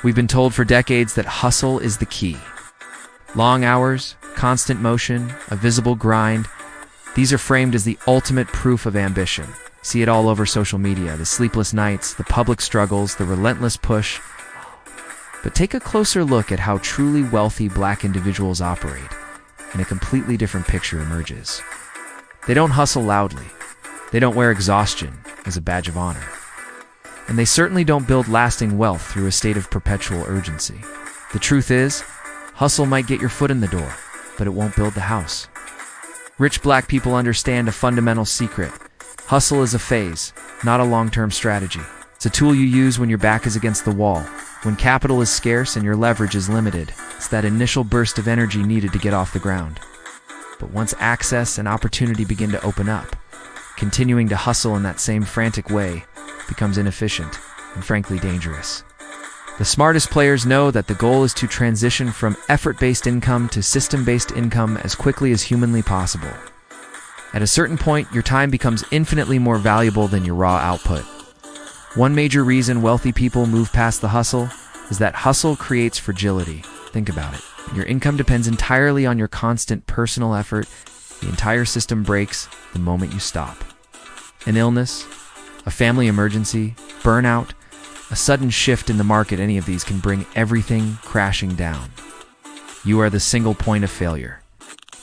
We've been told for decades that hustle is the key. Long hours, constant motion, a visible grind, these are framed as the ultimate proof of ambition. See it all over social media, the sleepless nights, the public struggles, the relentless push. But take a closer look at how truly wealthy Black individuals operate, and a completely different picture emerges. They don't hustle loudly. They don't wear exhaustion as a badge of honor. And they certainly don't build lasting wealth through a state of perpetual urgency. The truth is, hustle might get your foot in the door, but it won't build the house. Rich Black people understand a fundamental secret. Hustle is a phase, not a long-term strategy. It's a tool you use when your back is against the wall, when capital is scarce and your leverage is limited. It's that initial burst of energy needed to get off the ground. But once access and opportunity begin to open up, continuing to hustle in that same frantic way becomes inefficient and frankly dangerous. The smartest players know that the goal is to transition from effort-based income to system-based income as quickly as humanly possible. At a certain point, your time becomes infinitely more valuable than your raw output. One major reason wealthy people move past the hustle is that hustle creates fragility. Think about it. Your income depends entirely on your constant personal effort. The entire system breaks the moment you stop. An illness, a family emergency, burnout, a sudden shift in the market, any of these can bring everything crashing down. You are the single point of failure.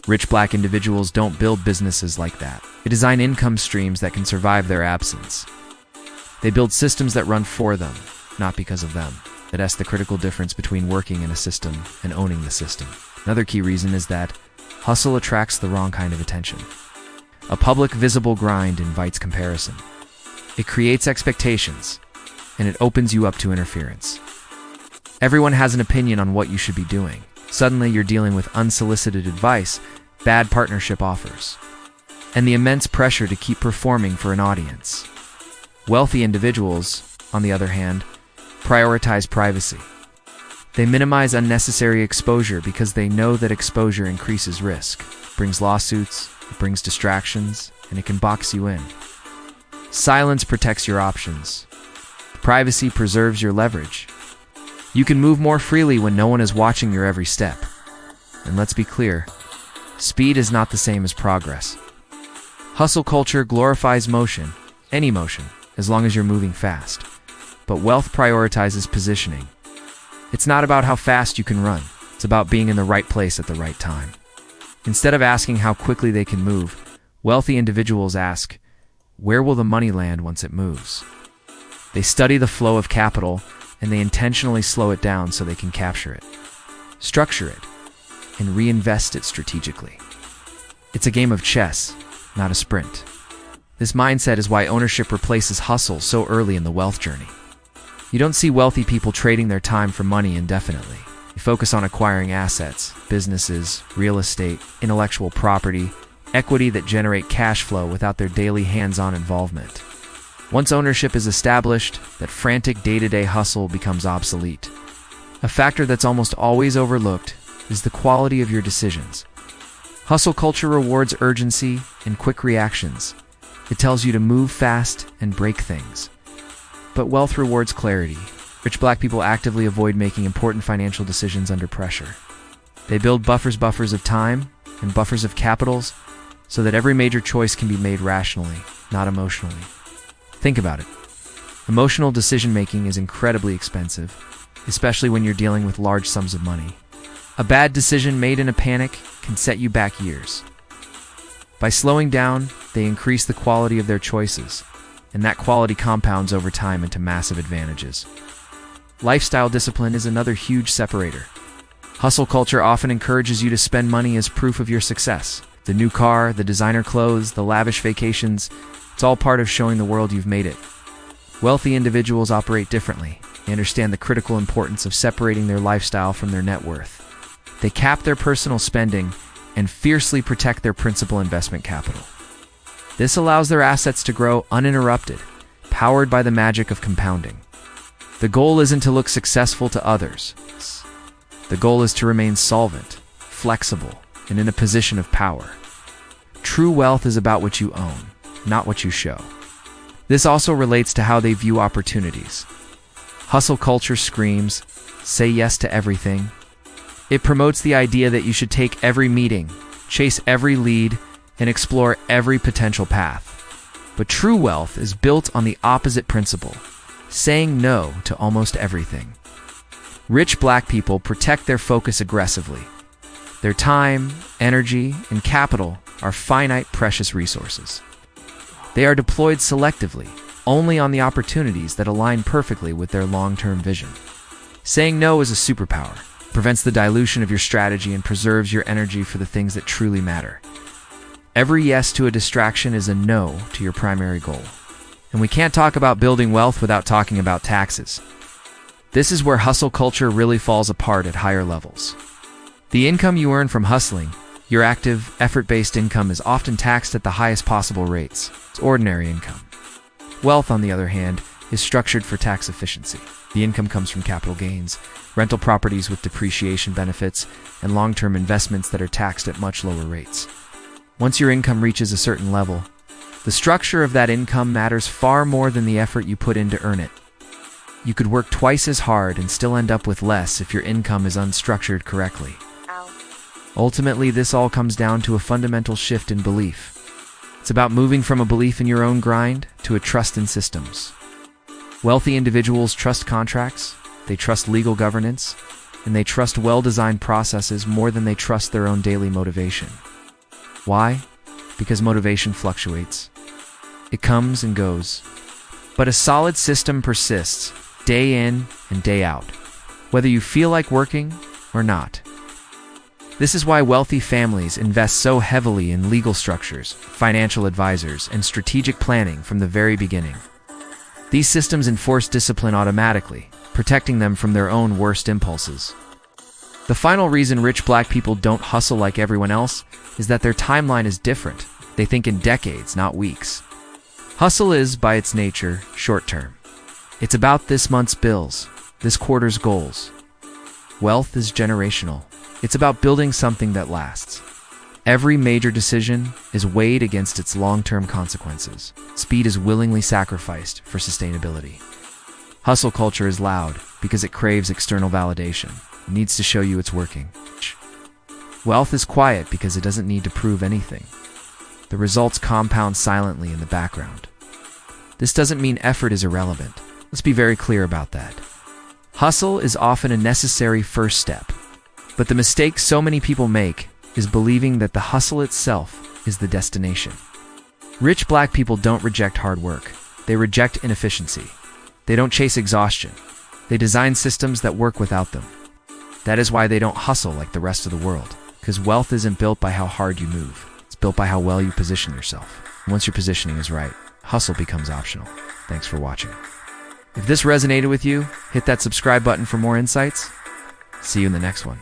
Rich Black individuals don't build businesses like that. They design income streams that can survive their absence. They build systems that run for them, not because of them. That's the critical difference between working in a system and owning the system. Another key reason is that hustle attracts the wrong kind of attention. A public, visible grind invites comparison. It creates expectations, and it opens you up to interference. Everyone has an opinion on what you should be doing. Suddenly, you're dealing with unsolicited advice, bad partnership offers, and the immense pressure to keep performing for an audience. Wealthy individuals, on the other hand, prioritize privacy. They minimize unnecessary exposure because they know that exposure increases risk, brings lawsuits, it brings distractions, and it can box you in. Silence protects your options. Privacy preserves your leverage. You can move more freely when no one is watching your every step. And let's be clear, speed is not the same as progress. Hustle culture glorifies motion, any motion, as long as you're moving fast. But wealth prioritizes positioning. It's not about how fast you can run. It's about being in the right place at the right time. Instead of asking how quickly they can move, wealthy individuals ask, where will the money land once it moves? They study the flow of capital, and they intentionally slow it down so they can capture it, structure it, and reinvest it strategically. It's a game of chess, not a sprint. This mindset is why ownership replaces hustle so early in the wealth journey. You don't see wealthy people trading their time for money indefinitely. They focus on acquiring assets, businesses, real estate, intellectual property, equity that generate cash flow without their daily hands-on involvement. Once ownership is established, that frantic day-to-day hustle becomes obsolete. A factor that's almost always overlooked is the quality of your decisions. Hustle culture rewards urgency and quick reactions. It tells you to move fast and break things. But wealth rewards clarity. Rich Black people actively avoid making important financial decisions under pressure. They build buffers of time and buffers of capitals so that every major choice can be made rationally, not emotionally. Think about it. Emotional decision-making is incredibly expensive, especially when you're dealing with large sums of money. A bad decision made in a panic can set you back years. By slowing down, they increase the quality of their choices, and that quality compounds over time into massive advantages. Lifestyle discipline is another huge separator. Hustle culture often encourages you to spend money as proof of your success. The new car, the designer clothes, the lavish vacations, it's all part of showing the world you've made it. Wealthy individuals operate differently. They understand the critical importance of separating their lifestyle from their net worth. They cap their personal spending and fiercely protect their principal investment capital. This allows their assets to grow uninterrupted, powered by the magic of compounding. The goal isn't to look successful to others. The goal is to remain solvent, flexible, and in a position of power. True wealth is about what you own, not what you show. This also relates to how they view opportunities. Hustle culture screams, say yes to everything. It promotes the idea that you should take every meeting, chase every lead, and explore every potential path. But true wealth is built on the opposite principle, saying no to almost everything. Rich Black people protect their focus aggressively. Their time, energy, and capital are finite, precious resources. They are deployed selectively, only on the opportunities that align perfectly with their long-term vision. Saying no is a superpower, prevents the dilution of your strategy and preserves your energy for the things that truly matter. Every yes to a distraction is a no to your primary goal. And we can't talk about building wealth without talking about taxes. This is where hustle culture really falls apart at higher levels. The income you earn from hustling, your active, effort-based income, is often taxed at the highest possible rates. It's ordinary income. Wealth, on the other hand, is structured for tax efficiency. The income comes from capital gains, rental properties with depreciation benefits, and long-term investments that are taxed at much lower rates. Once your income reaches a certain level, the structure of that income matters far more than the effort you put in to earn it. You could work twice as hard and still end up with less if your income is unstructured correctly. Ultimately, this all comes down to a fundamental shift in belief. It's about moving from a belief in your own grind to a trust in systems. Wealthy individuals trust contracts, they trust legal governance, and they trust well-designed processes more than they trust their own daily motivation. Why? Because motivation fluctuates. It comes and goes. But a solid system persists, day in and day out, whether you feel like working or not. This is why wealthy families invest so heavily in legal structures, financial advisors, and strategic planning from the very beginning. These systems enforce discipline automatically, protecting them from their own worst impulses. The final reason rich Black people don't hustle like everyone else is that their timeline is different. They think in decades, not weeks. Hustle is, by its nature, short-term. It's about this month's bills, this quarter's goals. Wealth is generational. It's about building something that lasts. Every major decision is weighed against its long-term consequences. Speed is willingly sacrificed for sustainability. Hustle culture is loud because it craves external validation. It needs to show you it's working. Wealth is quiet because it doesn't need to prove anything. The results compound silently in the background. This doesn't mean effort is irrelevant. Let's be very clear about that. Hustle is often a necessary first step. But the mistake so many people make is believing that the hustle itself is the destination. Rich Black people don't reject hard work. They reject inefficiency. They don't chase exhaustion. They design systems that work without them. That is why they don't hustle like the rest of the world. Because wealth isn't built by how hard you move. It's built by how well you position yourself. And once your positioning is right, hustle becomes optional. Thanks for watching. If this resonated with you, hit that subscribe button for more insights. See you in the next one.